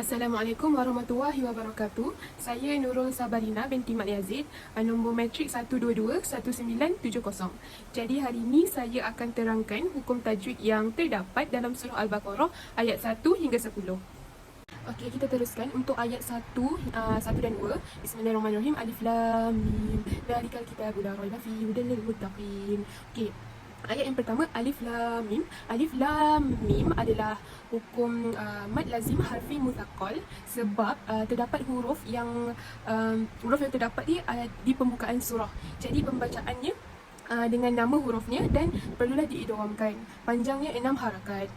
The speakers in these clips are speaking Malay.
Assalamualaikum warahmatullahi wabarakatuh. Saya Nurul Sabarina binti Mat Yazid, nombor matrik 1221970. Jadi hari ini saya akan terangkan hukum tajwid yang terdapat dalam surah Al-Baqarah ayat 1 hingga 10. Okey, kita teruskan untuk ayat 1 dan 2. Bismillahirrahmanirrahim. Alif lam mim. Dzalikal kitabul la raiba fihi hudal lil muttaqin. Okey. Ayat yang pertama, alif lam mim. Alif lam mim adalah hukum mad lazim harfi mutzaqqal sebab terdapat huruf yang terdapat di pembukaan surah. Jadi pembacaannya dengan nama hurufnya dan perlulah diidghamkan. Panjangnya 6 harakat.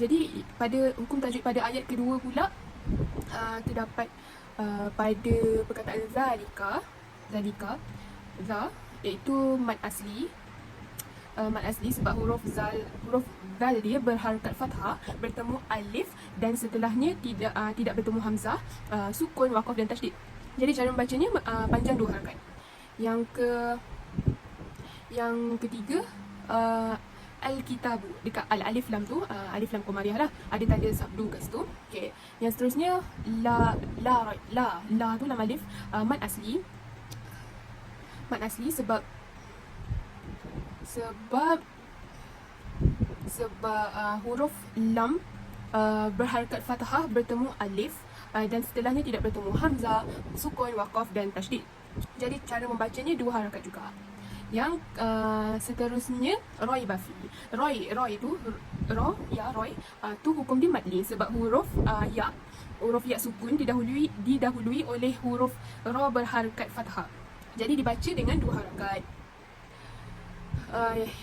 Jadi pada hukum tajwid pada ayat kedua pula terdapat pada perkataan zalika, za iaitu mad asli. Mad asli sebab huruf zal dia berharakat fathah bertemu alif dan setelahnya tidak bertemu hamzah, sukun, waqaf dan tasydid. Jadi cara membacanya panjang 2 harakat. Yang ketiga, al-kitabu dekat alif lam tu, alif lam komariah lah, ada tanda sabdu kat situ. Okey. Yang seterusnya la tu lam alif, mad asli. Mad asli sebab huruf lam berharakat fathah bertemu alif dan setelahnya tidak bertemu hamzah, sukun, waqaf dan tasydid. Jadi cara membacanya 2 harakat juga. Yang seterusnya roi bafi. Roi itu tu hukum dia madlin sebab huruf ya sukun didahului oleh huruf ra berharakat fathah. Jadi dibaca dengan 2 harakat.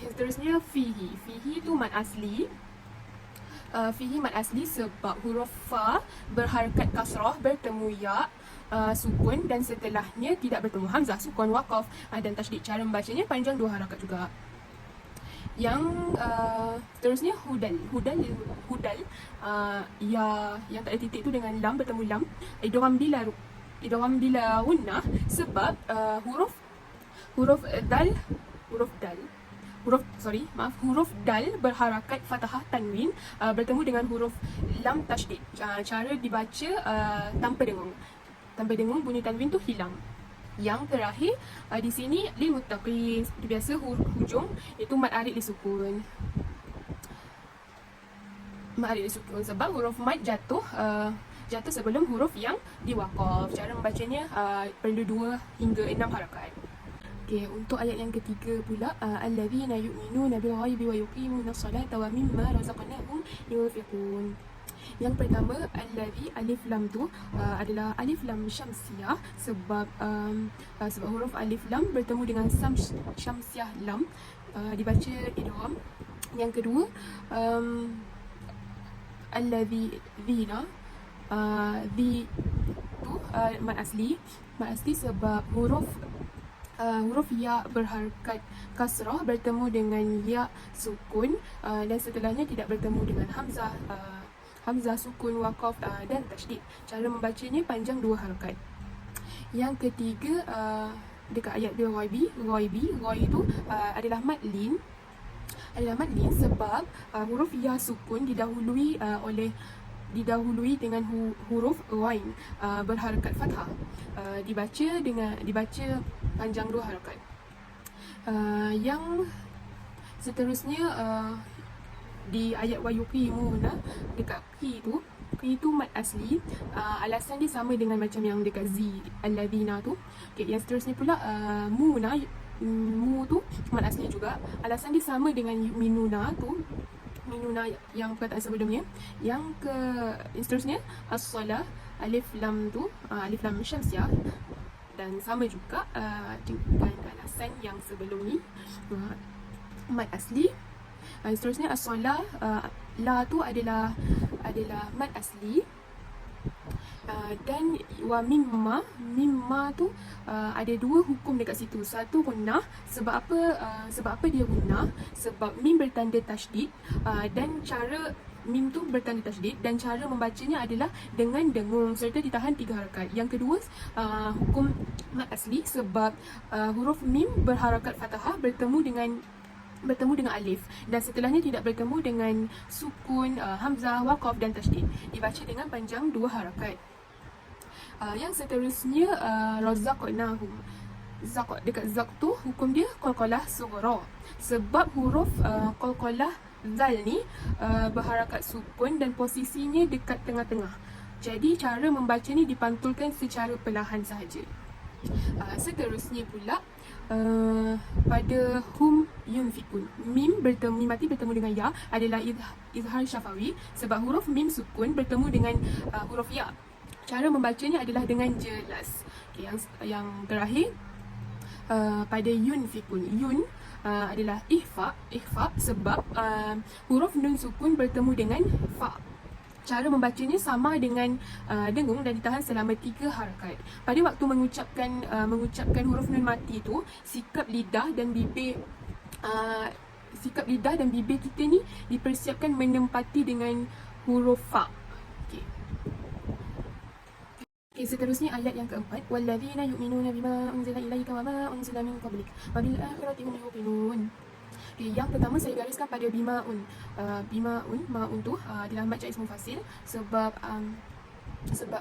Seterusnya fihi itu mad asli. Fihi mad asli sebab huruf fa berharakat kasrah bertemu ya, sukun dan setelahnya tidak bertemu hamzah, sukun, waqaf dan tasydid. Cara membacanya panjang 2 harakat juga. Yang seterusnya hudal ya yang tak ada titik tu dengan lam bertemu lam, idgham bila gunnah sebab huruf dal berharakat fathah tanwin bertemu dengan huruf lam tasydid. Cara dibaca tanpa dengung bunyi tanwin tu hilang. Yang terakhir di sini lil muttaqin, seperti biasa hujung itu mad arid disukun. Mad arid disukun sebab huruf mad jatuh sebelum huruf yang diwaqaf. Cara membacanya perlu 2 hingga 6 harakat. Okey, untuk ayat yang ketiga pula, allazina yu'minuna bil ghaibi wa yuqimuna as-salata wa mimma razaqnahum yunfiqun. Yang pertama, allazi alif lam tu adalah alif lam syamsiah sebab huruf alif lam bertemu dengan syamsiah lam, dibaca idgham. Yang kedua, allazi zina tu mad asli sebab huruf ya berharakat kasrah bertemu dengan ya sukun dan setelahnya tidak bertemu dengan hamzah, sukun, waqaf dan tasydid. Cara membacanya panjang 2 harakat. Yang ketiga, dekat ayat ghaibi itu adalah madlin sebab huruf ya sukun didahului dengan huruf ghain berharakat fathah, dibaca panjang 2 harakat. Yang seterusnya di ayat wa yuqimuna dekat qi itu mad asli, alasan dia sama dengan macam yang dekat zi alladzina tu. Okay, yang seterusnya pula mu tu mad asli juga, alasan dia sama dengan minuna yang perkataan sebelumnya. Yang seterusnya as-salah alif lam tu alif lam syamsiah dan sama juga dengan alasan yang sebelum ni, mad asli. Seterusnya as-salah, la tu adalah mad asli, dan wa mimma tu ada 2 hukum dekat situ. Satu gunnah, sebab apa dia gunnah? Sebab mim bertanda tasydid dan cara mim tu bertanda tasydid dan cara membacanya adalah dengan dengung serta ditahan 3 harakat. Yang kedua, hukum mad asli sebab huruf mim berharakat fathah bertemu dengan bertemu dengan alif, dan setelahnya tidak bertemu dengan sukun, hamzah, waqaf dan tasydid. Dibaca dengan panjang 2 harakat. Yang seterusnya razaqnahum. Dekat zaq tu hukum dia qalqalah sughra. Sebab huruf qalqalah zal ni berharakat sukun dan posisinya dekat tengah-tengah. Jadi cara membaca ni dipantulkan secara perlahan sahaja. Seterusnya pula pada hum yunfikun, mim mati bertemu dengan ya adalah izhar syafawi, sebab huruf mim sukun bertemu dengan huruf ya. Cara membacanya adalah dengan jelas. Okay, yang terakhir pada yunfikun, yun adalah ihfa sebab huruf nun sukun bertemu dengan fa. Cara membacanya sama dengan dengung dan ditahan selama 3 harakat. Pada waktu mengucapkan huruf nun mati tu, sikap lidah dan bibir kita ni dipersiapkan menempati dengan huruf fa. Okay, seterusnya ayat yang keempat, walladzina yu'minuna bima unzila ilaika wa ma unzila min qablik wa bil akhirati hum yuqinun. Okay, yang pertama saya gariskan pada bimaun. Maun tu adalah mad jaiz mufasil sebab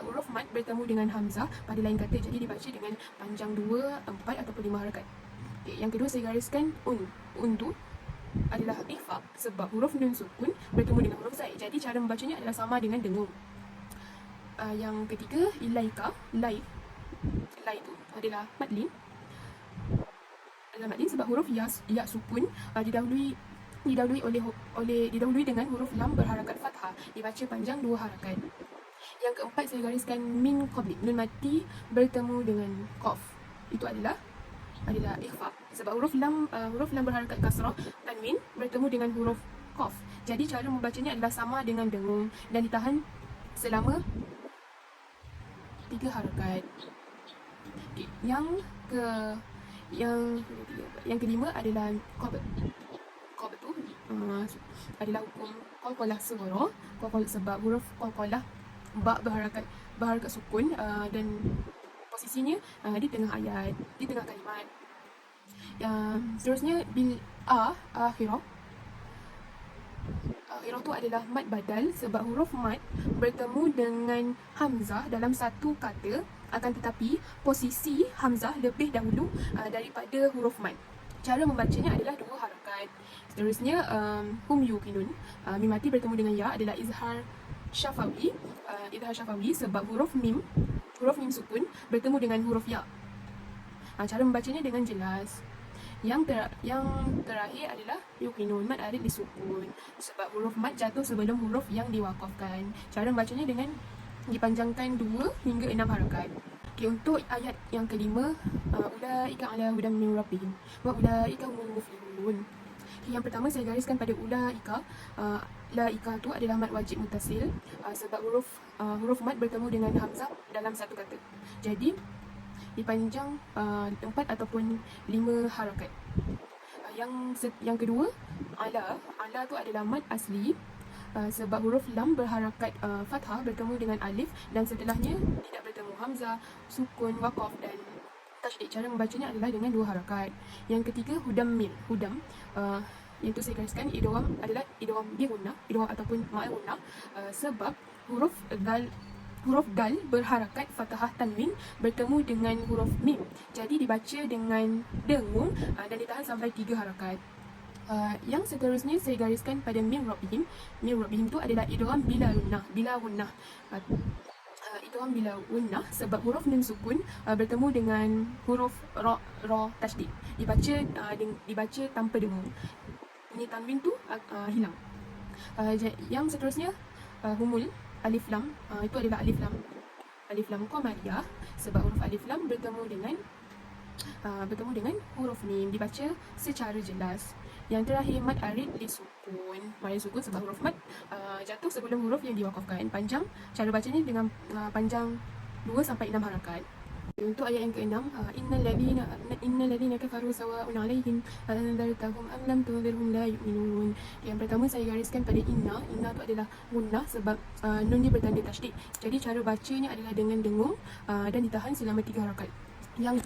huruf mad bertemu dengan hamzah pada lain kata, jadi dibaca dengan panjang 2, 4 ataupun 5 harakat. Okay, yang kedua saya gariskan un tu adalah ikhfa sebab huruf nun sukun bertemu dengan huruf zaid, jadi cara membacanya adalah sama dengan dengung. Yang ketiga ilaika, lai tu adalah madlin sebab huruf ya sukun didahului dengan huruf lam berharakat fathah, dibaca panjang 2 harakat. Yang keempat saya gariskan min qabli, nun mati bertemu dengan qaf, itu adalah ikhfa sebab huruf lam berharakat kasrah, tanwin bertemu dengan huruf qaf, jadi cara membacanya adalah sama dengan dengung dan ditahan selama 3 harakat. Okay, yang kelima adalah qabl tu adalah hukum qalqalah sughra, sebab huruf qalqalah ba berharakat sukun dan posisinya di tengah ayat, di tengah kalimat. Seterusnya bil akhirah tu adalah mad badal sebab huruf mad bertemu dengan hamzah dalam satu kata, akan tetapi posisi hamzah lebih dahulu daripada huruf mad. Cara membacanya adalah 2 harakat. Seterusnya hum yuqinun, mim mati bertemu dengan ya adalah izhar syafawi sebab huruf mim sukun bertemu dengan huruf ya. Cara membacanya dengan jelas. Yang terakhir adalah yuqinun, mad arid disukun sebab huruf mad jatuh sebelum huruf yang diwakafkan. Cara membacanya dengan dipanjangkan 2 hingga 6 harakat. Okay, untuk ayat yang kelima, ulaika ala hudan min rabbihim wa ulaika humul muflihun. Okay, yang pertama saya gariskan pada ulaika. Laika tu adalah mad wajib muttasil sebab huruf mad bertemu dengan hamzah dalam satu kata, jadi dipanjang 4 ataupun 5 harakat. Yang kedua, ala tu adalah mad asli sebab huruf lam berharakat fathah bertemu dengan alif dan setelahnya tidak bertemu hamzah, sukun, waqaf dan tasydid. Cara membacanya adalah dengan 2 harakat. Yang ketiga hudam, yang tu saya gariskan idgham adalah idgham bi gunnah, idgham ataupun ma'al gunnah sebab huruf dal berharakat fathah tanwin bertemu dengan huruf mim, jadi dibaca dengan dengung dan ditahan sampai 3 harakat. Yang seterusnya saya gariskan pada mim rabbihim tu adalah idgham bila gunnah, idgham bila gunnah sebab huruf nun sukun bertemu dengan huruf ra tasydid, dibaca tanpa dengung, ini tanwin tu hilang. Yang seterusnya humul alif lam, itu adalah alif lam qamariyah sebab huruf alif lam bertemu dengan huruf mim, dibaca secara jelas. Yang terakhir mad arid disukun, sebab huruf mad jatuh sebelum huruf yang diwakafkan. Cara bacanya dengan panjang 2 sampai 6 harakat. Untuk ayat yang ke-6, innal ladzina kafaru sawa'un 'alaihim anzartahum am lam tunzirhum la yu'minun. Yang pertama saya gariskan pada inna tu adalah gunnah sebab nun dia bertanda tasydid. Jadi cara bacanya adalah dengan dengung dan ditahan selama 3 harakat. Yang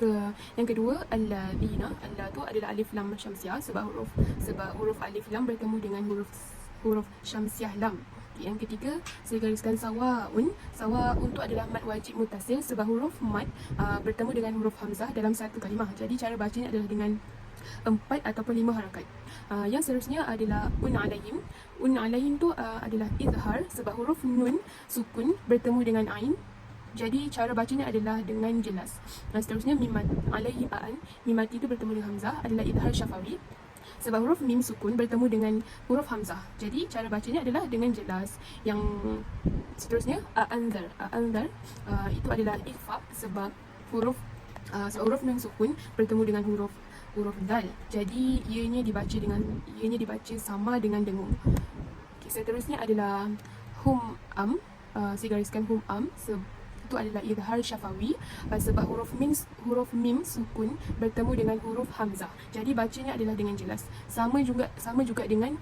kedua, alladzina. Allah tu adalah alif lam syamsiah, sebab huruf alif lam bertemu dengan huruf syamsiah lam. Yang ketiga, saya gariskan sawaun. Sawaun tu adalah mad wajib mutasil, sebab huruf mad bertemu dengan huruf hamzah dalam satu kalimah. Jadi cara bacanya adalah dengan 4 ataupun 5 harakat. Yang seterusnya adalah un alaihim. Un alaihim tu adalah izhar, sebab huruf nun sukun bertemu dengan ain. Jadi cara bacanya adalah dengan jelas. Seterusnya mim alaihim aan. Mim mati itu bertemu dengan hamzah adalah izhar syafawi, sebab huruf mim sukun bertemu dengan huruf hamzah. Jadi cara bacanya adalah dengan jelas. Yang seterusnya a'anzar. A'anzar itu adalah ikhfa, sebab huruf nun sukun bertemu dengan huruf dal. Jadi ianya dibaca sama dengan dengung. Seterusnya adalah hum am. Saya gariskan hum am, itu adalah izhar syafawi, sebab huruf mim sukun bertemu dengan huruf hamzah. Jadi bacanya adalah dengan jelas. Sama juga dengan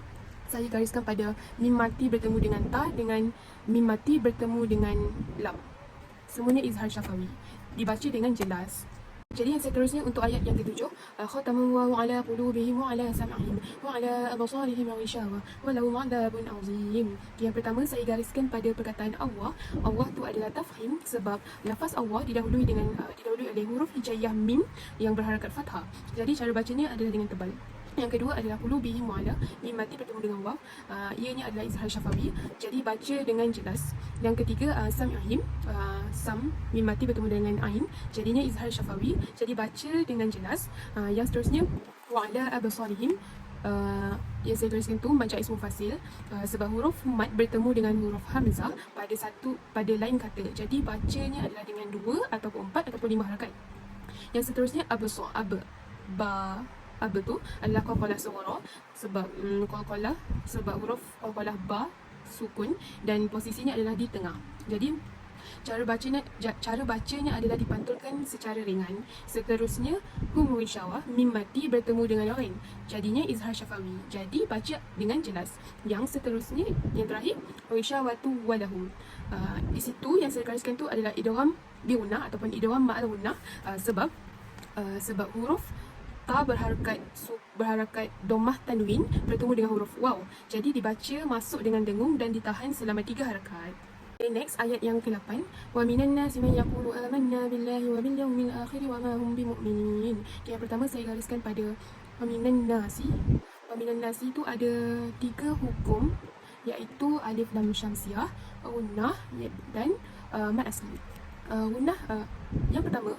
saya gariskan pada mim mati bertemu dengan ta, dengan mim mati bertemu dengan lam. Semuanya izhar syafawi, dibaca dengan jelas. Jadi yang seterusnya untuk ayat yang ketujuh, khatamallahu ala qulubihim wa ala sam'ihim wa ala absarihim ghishawa wa lahum 'adzabun 'azim. Yang pertama saya gariskan pada perkataan Allah. Allah tu adalah tafkhim, sebab lafaz Allah didahului oleh huruf hijaiyah mim yang berharakat fathah. Jadi cara bacanya adalah dengan tebal. Yang kedua adalah qulubihim wa ala, mim mati bertemu dengan waw. Ianya adalah izhar syafawi, jadi baca dengan jelas. Yang ketiga sam'ihim, sam mim mati bertemu dengan ain, jadinya izhar syafawi, jadi baca dengan jelas. Yang seterusnya wa ala absarihim, yang saya tuliskan tu macam ismu fasil, sebab huruf mad bertemu dengan huruf hamzah pada lain kata. Jadi bacanya adalah dengan 2 ataupun 4 ataupun 5 harakat. Yang seterusnya absar, Ab tu adalah qalqalah sughra, sebab qalqalah, sebab huruf qalqalah ba sukun dan posisinya adalah di tengah. Jadi cara bacanya adalah dipantulkan secara ringan. Seterusnya hum ghishawah, mim mati bertemu dengan ain, jadinya izhar syafawi, jadi baca dengan jelas. Yang seterusnya, yang terakhir, ghishawatu walahum. Di situ yang saya gariskan tu adalah idgham bi gunnah ataupun idgham ma'al gunnah, sebab huruf ta berharakat dhammah tanwin bertemu dengan huruf waw, jadi dibaca masuk dengan dengung dan ditahan selama 3 harakat. Okay, next ayat yang ke-8, wa minan nasi man yaqulu amanna billahi wa bil yawmil akhir wa ma hum bimu'minin. Okay, yang pertama saya gariskan pada wa minan nasi. Wa minan nasi itu ada 3 hukum, iaitu alif lam syamsiah, gunnah dan mad asli. Gunnah yang pertama,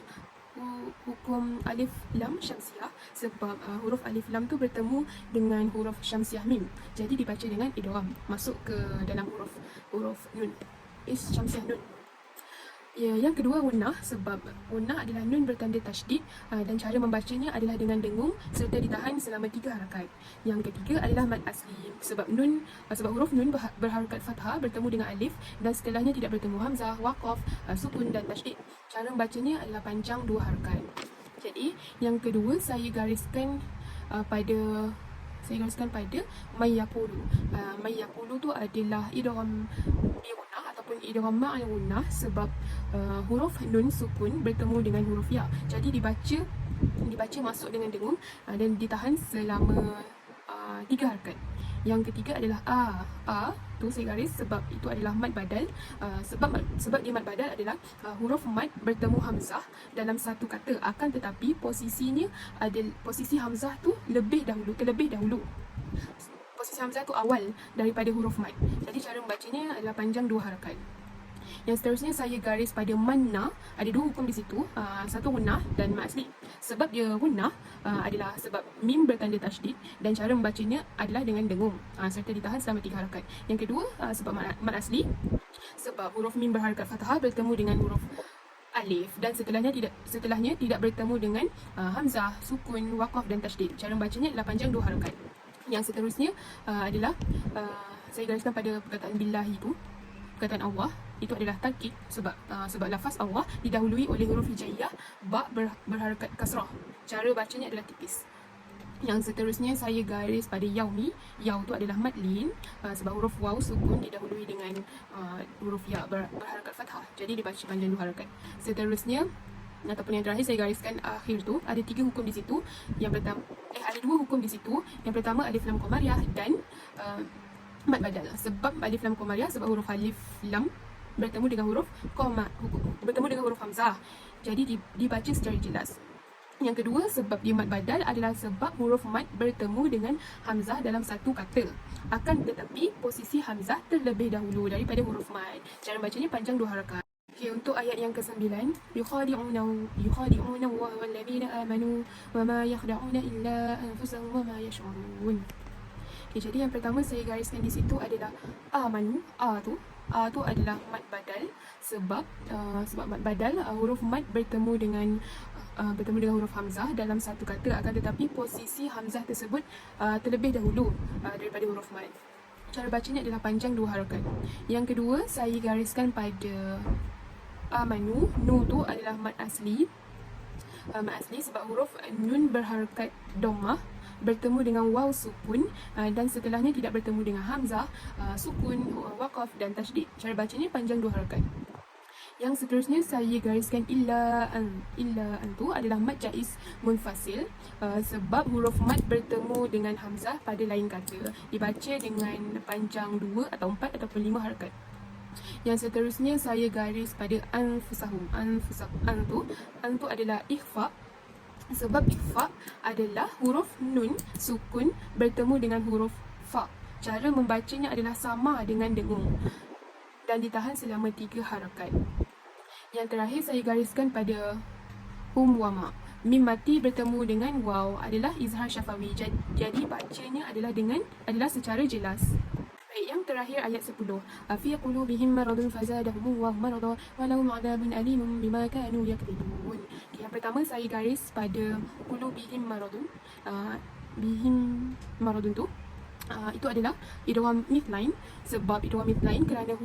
hukum alif lam syamsiah, sebab huruf alif lam tu bertemu dengan huruf syamsiah mim, jadi dibaca dengan idgham masuk ke dalam huruf nun, syamsiah nun. Yang kedua gunnah, sebab gunnah adalah nun bertanda tasydid, dan cara membacanya adalah dengan dengung serta ditahan selama 3 harakat. Yang ketiga adalah mad asli, sebab huruf nun berharakat fathah bertemu dengan alif dan setelahnya tidak bertemu hamzah, waqaf, sukun dan tasydid. Cara membacanya adalah panjang 2 harakat. Jadi yang kedua saya gariskan pada mayyaqulu. Mayyaqulu tu adalah idgham bi gunnah ataupun idgham ma'al gunnah, sebab huruf nun sukun bertemu dengan huruf ya, jadi dibaca masuk dengan dengung dan ditahan selama 3 harakat. Yang ketiga adalah a tu saya garis, sebab itu adalah mad badal, sebab dia mad badal adalah huruf mad bertemu hamzah dalam satu kata, akan tetapi posisi hamzah tu terlebih dahulu. Posisi hamzah tu awal daripada huruf mad, jadi cara membacanya adalah panjang 2 harakat. Yang seterusnya saya garis pada manna, ada 2 hukum di situ, satu gunnah dan mad asli. Sebab dia gunnah adalah sebab mim bertanda tasydid dan cara membacanya adalah dengan dengung serta ditahan selama 3 harakat. Yang kedua sebab mad asli, sebab huruf mim berharakat fathah bertemu dengan huruf alif dan setelahnya tidak bertemu dengan hamzah, sukun, waqaf dan tasydid. Cara membacanya adalah panjang 2 harakat. Yang seterusnya adalah saya gariskan pada perkataan billahi itu, perkataan Allah itu adalah takkid, sebab lafaz Allah didahului oleh huruf hijaiyah ba berharakat kasrah. Cara bacanya adalah tipis. Yang seterusnya saya garis pada yaumi. Yaw tu adalah mad lin, sebab huruf waw sukun didahului dengan huruf ya berharakat fathah, jadi dibaca panjang 2 harakat. Seterusnya ataupun yang terakhir saya gariskan akhir tu, ada 3 hukum di situ. Yang pertama, ada 2 hukum di situ. Yang pertama alif lam qamariyah dan mad badal. Sebab alif lam qamariyah, sebab huruf alif lam bertemu dengan huruf bertemu dengan huruf hamzah. Jadi dibaca secara jelas. Yang kedua, sebab dia mad badal adalah sebab huruf mad bertemu dengan hamzah dalam satu kata. Akan tetapi posisi hamzah terlebih dahulu daripada huruf mad. Cara bacanya panjang 2 harakat. Okay, untuk ayat yang ke-9, yukhadi'una Allah walladzina amanu wama yakhda'una illa anfusahum wama yash'urun. Okay, jadi yang pertama saya gariskan di situ adalah amanu. A tu adalah mad badal sebab mad badal huruf mad bertemu dengan huruf hamzah dalam satu kata, akan tetapi posisi hamzah tersebut terlebih dahulu daripada huruf mad. Cara bacanya adalah panjang 2 harakat. Yang kedua, saya gariskan pada amanu. Nu tu adalah mad asli. Mad asli sebab huruf nun berharakat dhammah bertemu dengan waw sukun dan setelahnya tidak bertemu dengan hamzah, sukun, waqaf dan tasydid. Cara bacanya panjang 2 harakat. Yang seterusnya saya gariskan illa an tu adalah mad jaiz munfasil sebab huruf mad bertemu dengan hamzah pada lain kata. Dibaca dengan panjang 2 atau 4 ataupun 5 harakat. Yang seterusnya saya garis pada anfusahum. An tu adalah ikhfa sebab ikhfa adalah huruf nun sukun bertemu dengan huruf fa. Cara membacanya adalah sama dengan dengung dan ditahan selama 3 harakat. Yang terakhir saya gariskan pada wama. Mim mati bertemu dengan waw adalah izhar syafawi. Jadi bacanya adalah secara jelas. Baik, yang terakhir ayat 10. Fi qulubihim maradun fazadahumullahu marada wa lahum adabun alimun bima kanu yakdzibun. Yang pertama saya garis pada qulubihim maradun. Bihim maradun tu itu adalah idgham mithlain sebab idgham mithlain kerana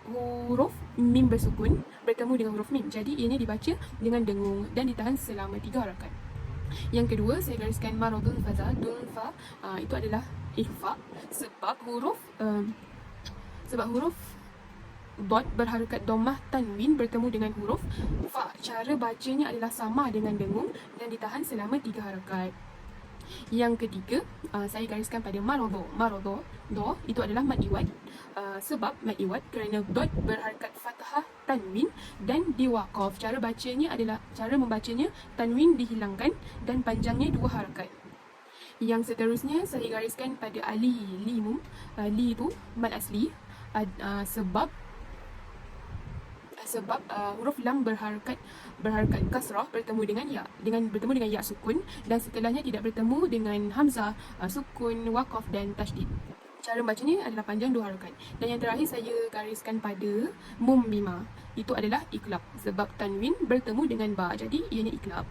huruf mim bersukun bertemu dengan huruf mim. Jadi ianya dibaca dengan dengung dan ditahan selama 3 harakat. Yang kedua saya gariskan maradun fazadun fa, itu adalah ikhfa sebab huruf dot berharakat dhammah tanwin bertemu dengan huruf fa. Cara bacanya adalah sama dengan dengung dan ditahan selama 3 harakat. Yang ketiga, saya gariskan pada marodo. Do itu adalah mad iwad sebab mad iwad kerana dot berharakat fathah tanwin dan diwaqaf. Cara membacanya tanwin dihilangkan dan panjangnya 2 harakat. Yang seterusnya saya gariskan pada limum. Li itu mad asli sebab huruf lam berharakat kasrah bertemu dengan ya sukun dan setelahnya tidak bertemu dengan hamzah, sukun, waqaf dan tasydid. Cara bacanya adalah panjang 2 harakat. Dan yang terakhir saya gariskan pada mim mima. Itu adalah iqlab sebab tanwin bertemu dengan ba, jadi ianya iqlab.